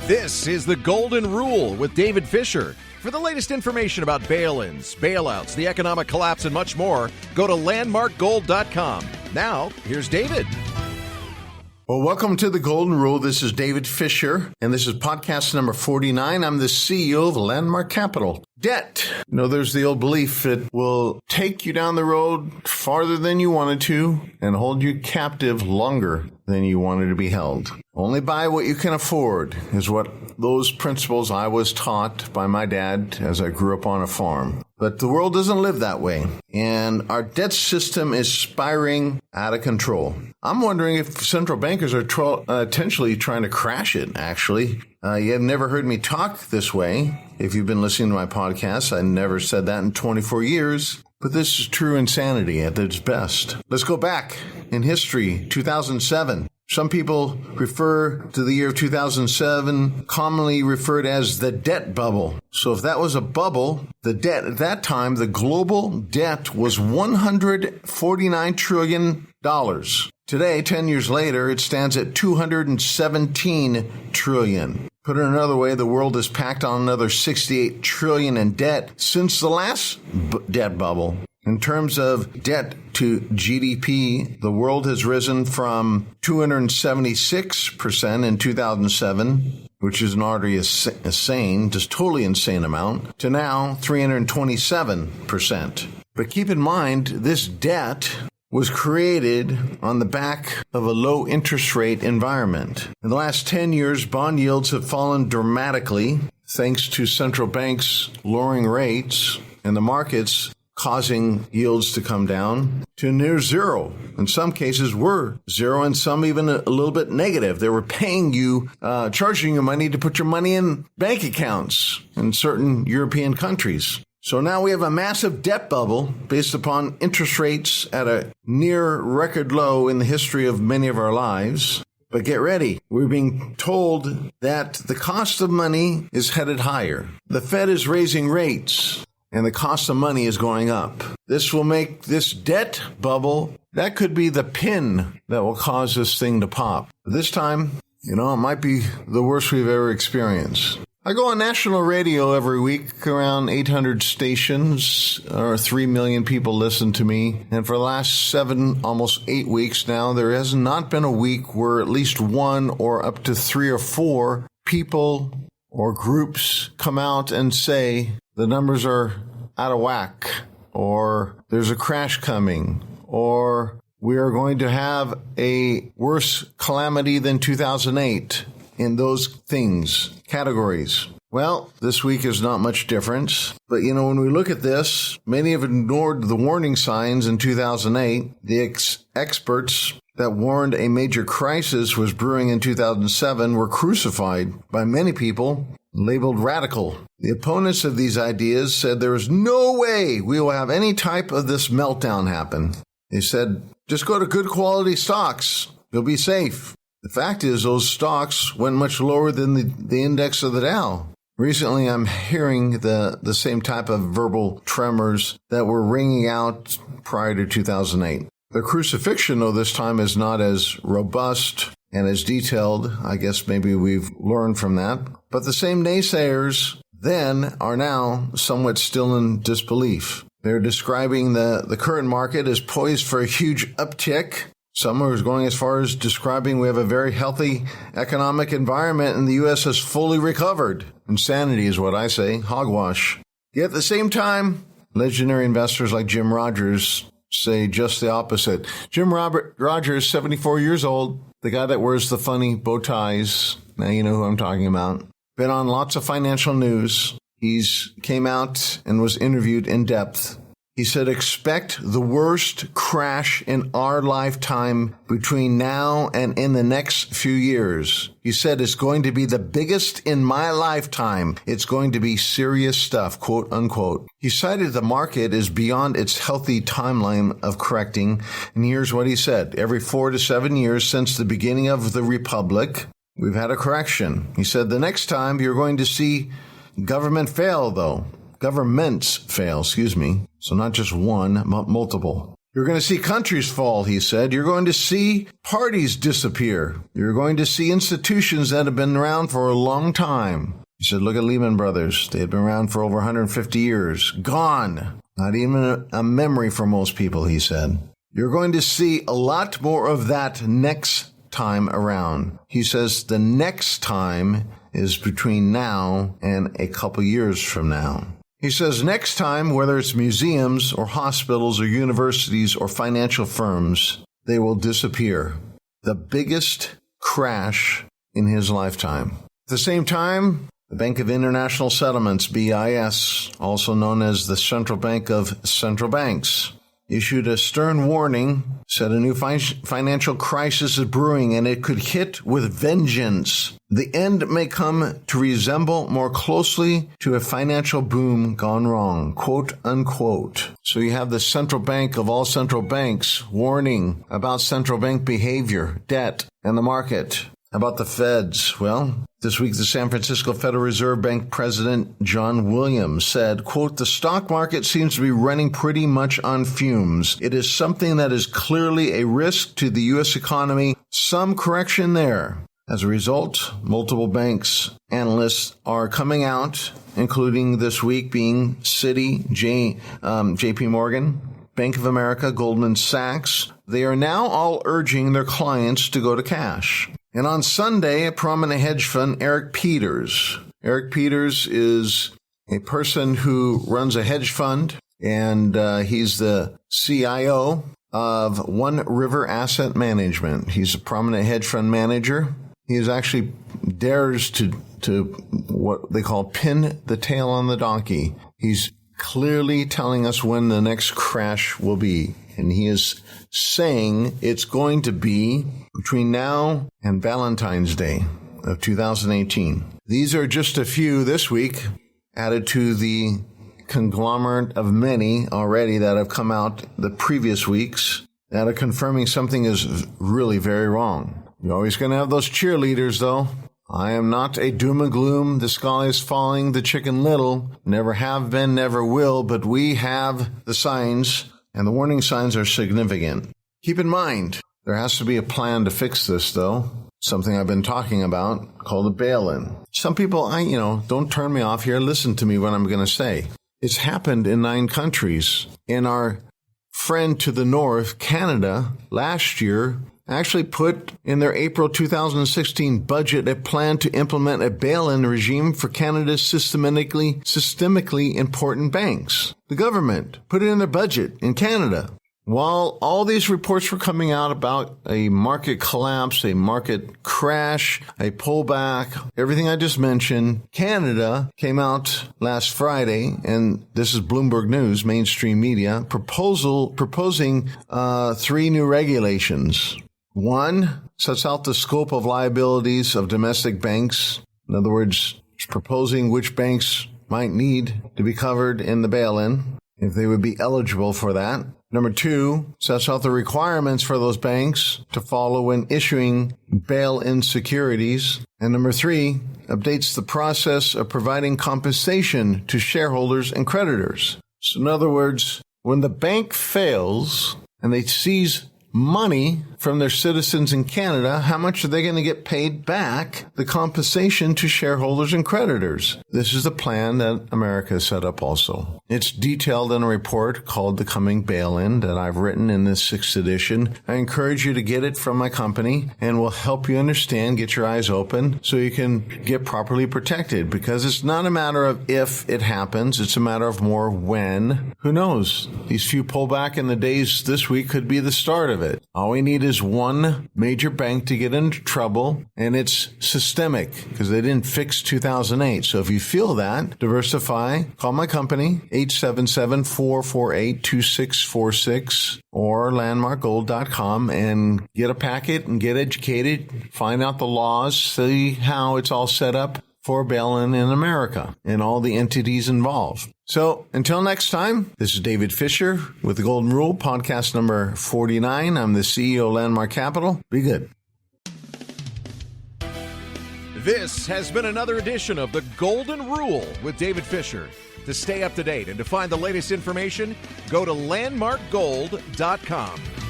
This is the Golden Rule with David Fischer. For the latest information about bail-ins, bailouts, the economic collapse, and much more, go to landmarkgold.com. Now, here's David. Well, welcome to the Golden Rule. This is David Fischer, and this is podcast number 49. I'm the CEO of Landmark Capital. Debt. There's the old belief it will take you down the road farther than you wanted to and hold you captive longer than you wanted to be held. Only buy what you can afford is what those principles I was taught by my dad as I grew up on a farm. But the world doesn't live that way, and our debt system is spiraling out of control. I'm wondering if central bankers are potentially trying to crash it, actually. You have never heard me talk this way. If you've been listening to my podcast, I never said that in 24 years. But this is true insanity at its best. Let's go back in history, 2007. Some people refer to the year of 2007, commonly referred as the debt bubble. So if that was a bubble, the debt at that time, the global debt was $149 trillion. Today, 10 years later, it stands at $217 trillion. Put it another way, the world has packed on another $68 trillion in debt since the last debt bubble. In terms of debt to GDP, the world has risen from 276% in 2007, which is an already insane, just totally insane amount, to now 327%. But keep in mind, this debt was created on the back of a low interest rate environment. In the last 10 years, bond yields have fallen dramatically thanks to central banks lowering rates and the markets causing yields to come down to near zero. In some cases were zero, and some even a little bit negative. They were paying you, charging you money to put your money in bank accounts in certain European countries. So now we have a massive debt bubble based upon interest rates at a near record low in the history of many of our lives. But get ready. We're being told that the cost of money is headed higher. The Fed is raising rates, and the cost of money is going up. This will make this debt bubble, that could be the pin that will cause this thing to pop. This time, it might be the worst we've ever experienced. I go on national radio every week, around 800 stations, or 3 million people listen to me. And for the last 7, almost 8 weeks now, there has not been a week where at least one or up to 3 or 4 people or groups come out and say the numbers are out of whack, or there's a crash coming, or we are going to have a worse calamity than 2008. In those categories. Well, this week is not much different. But, when we look at this, many have ignored the warning signs in 2008. The experts that warned a major crisis was brewing in 2007 were crucified by many people, labeled radical. The opponents of these ideas said there is no way we will have any type of this meltdown happen. They said, just go to good quality stocks. You'll be safe. The fact is, those stocks went much lower than the index of the Dow. Recently, I'm hearing the same type of verbal tremors that were ringing out prior to 2008. The crucifixion, though, this time is not as robust and as detailed. I guess maybe we've learned from that. But the same naysayers then are now somewhat still in disbelief. They're describing the current market as poised for a huge uptick. Some are going as far as describing we have a very healthy economic environment and the U.S. has fully recovered. Insanity is what I say, hogwash. Yet at the same time, legendary investors like Jim Rogers say just the opposite. Jim Rogers, 74 years old, the guy that wears the funny bow ties. Now you know who I'm talking about. Been on lots of financial news. He's came out and was interviewed in depth. He said, expect the worst crash in our lifetime between now and in the next few years. He said, it's going to be the biggest in my lifetime. It's going to be serious stuff, quote unquote. He cited the market is beyond its healthy timeline of correcting. And here's what he said. Every 4 to 7 years since the beginning of the Republic, we've had a correction. He said, the next time you're going to see government fail, though. Governments fail, So not just one, but multiple. You're going to see countries fall, he said. You're going to see parties disappear. You're going to see institutions that have been around for a long time. He said, look at Lehman Brothers. They had been around for over 150 years. Gone. Not even a memory for most people, he said. You're going to see a lot more of that next time around. He says the next time is between now and a couple years from now. He says next time, whether it's museums or hospitals or universities or financial firms, they will disappear. The biggest crash in his lifetime. At the same time, the Bank of International Settlements, BIS, also known as the Central Bank of Central Banks, issued a stern warning, said a new financial crisis is brewing and it could hit with vengeance. The end may come to resemble more closely to a financial boom gone wrong, quote unquote. So you have the central bank of all central banks warning about central bank behavior, debt, and the market. About the feds? Well, this week the San Francisco Federal Reserve Bank President John Williams said, quote, the stock market seems to be running pretty much on fumes. It is something that is clearly a risk to the U.S. economy. Some correction there. As a result, multiple banks analysts are coming out, including this week being Citi, JP Morgan, Bank of America, Goldman Sachs. They are now all urging their clients to go to cash. And on Sunday, a prominent hedge fund, Eric Peters. Eric Peters is a person who runs a hedge fund, and he's the CIO of One River Asset Management. He's a prominent hedge fund manager. He actually dares to what they call pin the tail on the donkey. He's clearly telling us when the next crash will be. And he is saying it's going to be between now and Valentine's Day of 2018. These are just a few this week added to the conglomerate of many already that have come out the previous weeks that are confirming something is really very wrong. You're always going to have those cheerleaders, though. I am not a doom and gloom, the sky is falling, the chicken little, never have been, never will, but we have the signs, and the warning signs are significant. Keep in mind, there has to be a plan to fix this, though, something I've been talking about called a bail-in. Some people, don't turn me off here, listen to me what I'm going to say. It's happened in 9 countries. In our friend to the north, Canada, last year, actually put in their April 2016 budget a plan to implement a bail-in regime for Canada's systemically important banks. The government put it in their budget in Canada. While all these reports were coming out about a market collapse, a market crash, a pullback, everything I just mentioned, Canada came out last Friday, and this is Bloomberg News, mainstream media, proposing 3 new regulations. 1, sets out the scope of liabilities of domestic banks. In other words, it's proposing which banks might need to be covered in the bail-in, if they would be eligible for that. Number 2, sets out the requirements for those banks to follow when issuing bail-in securities. And number 3, updates the process of providing compensation to shareholders and creditors. So in other words, when the bank fails and they seize money from their citizens in Canada, how much are they going to get paid back? The compensation to shareholders and creditors. This is the plan that America has set up also. It's detailed in a report called The Coming Bail-In that I've written in this 6th edition. I encourage you to get it from my company, and will help you understand, get your eyes open, so you can get properly protected, because it's not a matter of if it happens, it's a matter of more when. Who knows? These few pullback in the days this week could be the start of it. All we need is one major bank to get into trouble, and it's systemic because they didn't fix 2008. So if you feel that, diversify, call my company, 877-448-2646 or landmarkgold.com, and get a packet and get educated, find out the laws, see how it's all set up for bail-in in America and all the entities involved. So until next time, this is David Fischer with The Golden Rule, podcast number 49. I'm the CEO of Landmark Capital. Be good. This has been another edition of The Golden Rule with David Fischer. To stay up to date and to find the latest information, go to landmarkgold.com.